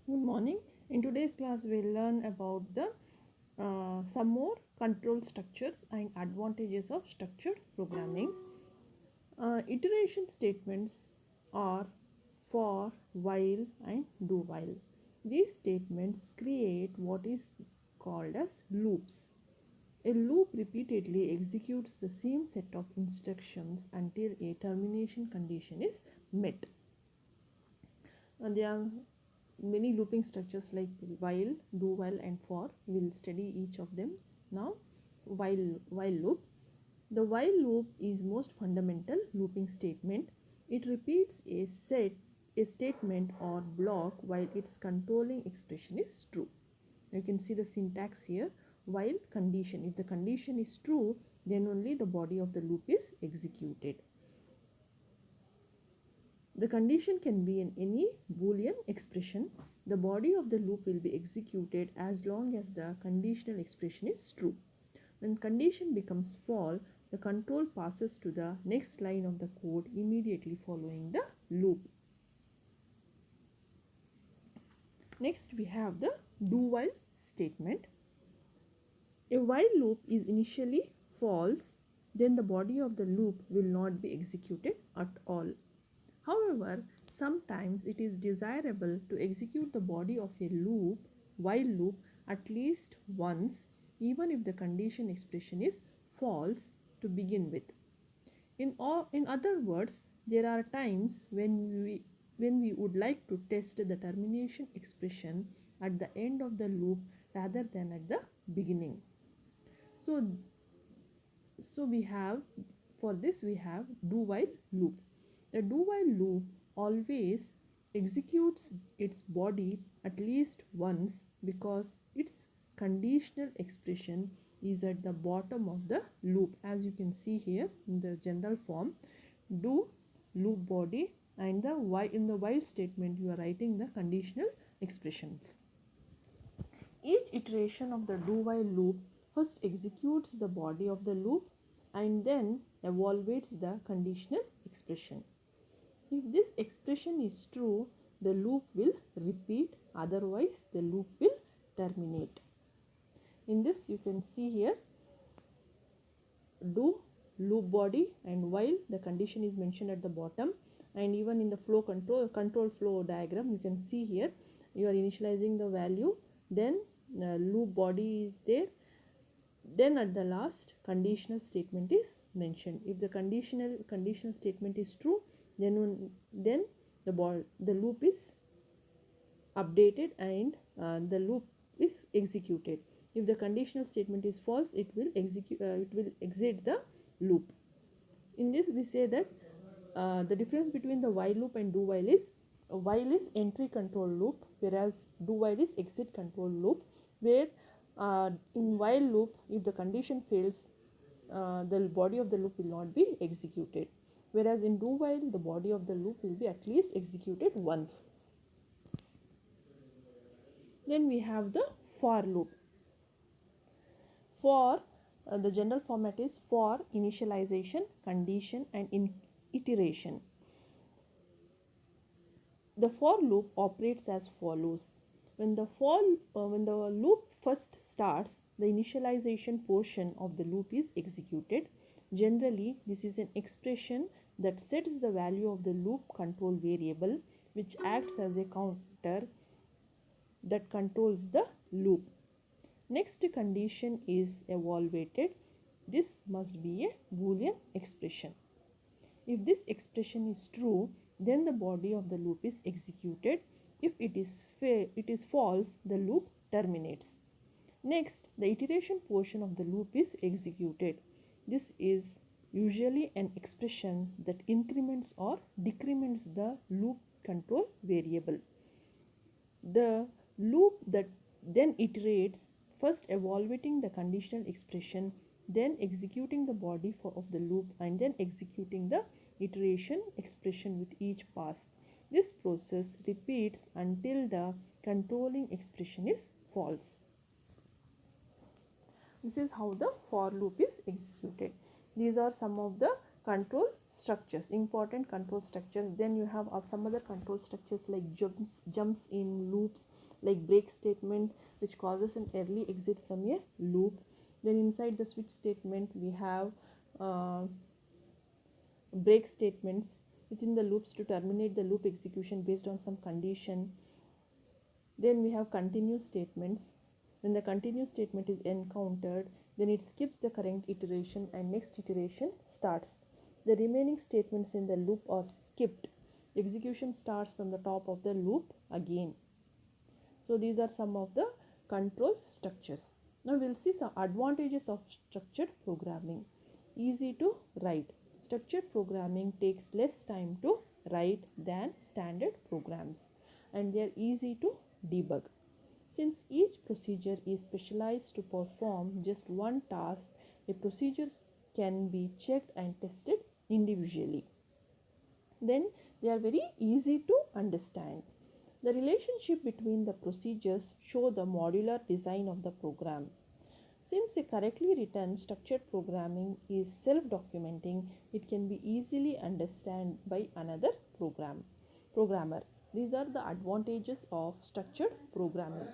Good morning. In today's class, we'll learn about the some more control structures and advantages of structured programming. Iteration statements are for, while, and do while. These statements create what is called as loops. A loop repeatedly executes the same set of instructions until a termination condition is met. And there are many looping structures like while, do while, and for. We'll study each of them now. While loop. The while loop is most fundamental looping statement. It repeats a statement or block while its controlling expression is true. You can see the syntax here. While condition, if the condition is true, then only the body of the loop is executed. The condition can be in any Boolean expression. The body of the loop will be executed as long as the conditional expression is true. When condition becomes false, the control passes to the next line of the code immediately following the loop. Next, we have the do while statement. A while loop is initially false, then the body of the loop will not be executed at all. However, sometimes it is desirable to execute the body of a loop, while loop, at least once, even if the condition expression is false to begin with. In other words, there are times when we would like to test the termination expression at the end of the loop rather than at the beginning. So, so we have for this we have do while loop. The do while loop always executes its body at least once because its conditional expression is at the bottom of the loop, as you can see here in the general form. Do loop body, and the while in the while statement you are writing the conditional expressions. Each iteration of the do while loop first executes the body of the loop and then evaluates the conditional expression. If this expression is true, the loop will repeat, otherwise the loop will terminate. In this you can see here do loop body and while the condition is mentioned at the bottom, and even in the flow control flow diagram you can see here you are initializing the value, then loop body is there, then at the last conditional statement is mentioned. If the conditional statement is true, then the loop is updated and the loop is executed. If the conditional statement is false, it will exit the loop. In this we say that the difference between the while loop and do while is while is entry control loop, whereas do while is exit control loop, where in while loop if the condition fails, the body of the loop will not be executed, whereas in do while the body of the loop will be at least executed once. Then we have the for loop. For the general format is for initialization, condition, and iteration. The for loop operates as follows. When the loop first starts, the initialization portion of the loop is executed. Generally, this is an expression that sets the value of the loop control variable, which acts as a counter that controls the loop. Next condition is evaluated. This must be a Boolean expression. If this expression is true, then the body of the loop is executed. If it is false, the loop terminates. Next, the iteration portion of the loop is executed. This is usually an expression that increments or decrements the loop control variable. The loop that then iterates, first evaluating the conditional expression, then executing the body of the loop, and then executing the iteration expression with each pass. This process repeats until the controlling expression is false. This is how the for loop is executed. These are some of the control structures, important control structures. Then you have some other control structures like jumps in loops, like break statement, which causes an early exit from a loop. Then inside the switch statement we have break statements within the loops to terminate the loop execution based on some condition. Then we have continue statements. When the continue statement is encountered, then it skips the current iteration and next iteration starts. The remaining statements in the loop are skipped. Execution starts from the top of the loop again. So these are some of the control structures. Now we'll see some advantages of structured programming. Easy to write. Structured programming takes less time to write than standard programs, and they are easy to debug. Since each procedure is specialized to perform just one task, a procedure can be checked and tested individually. Then they are very easy to understand. The relationship between the procedures show the modular design of the program. Since a correctly written structured programming is self-documenting, it can be easily understood by another programmer. These are the advantages of structured programming.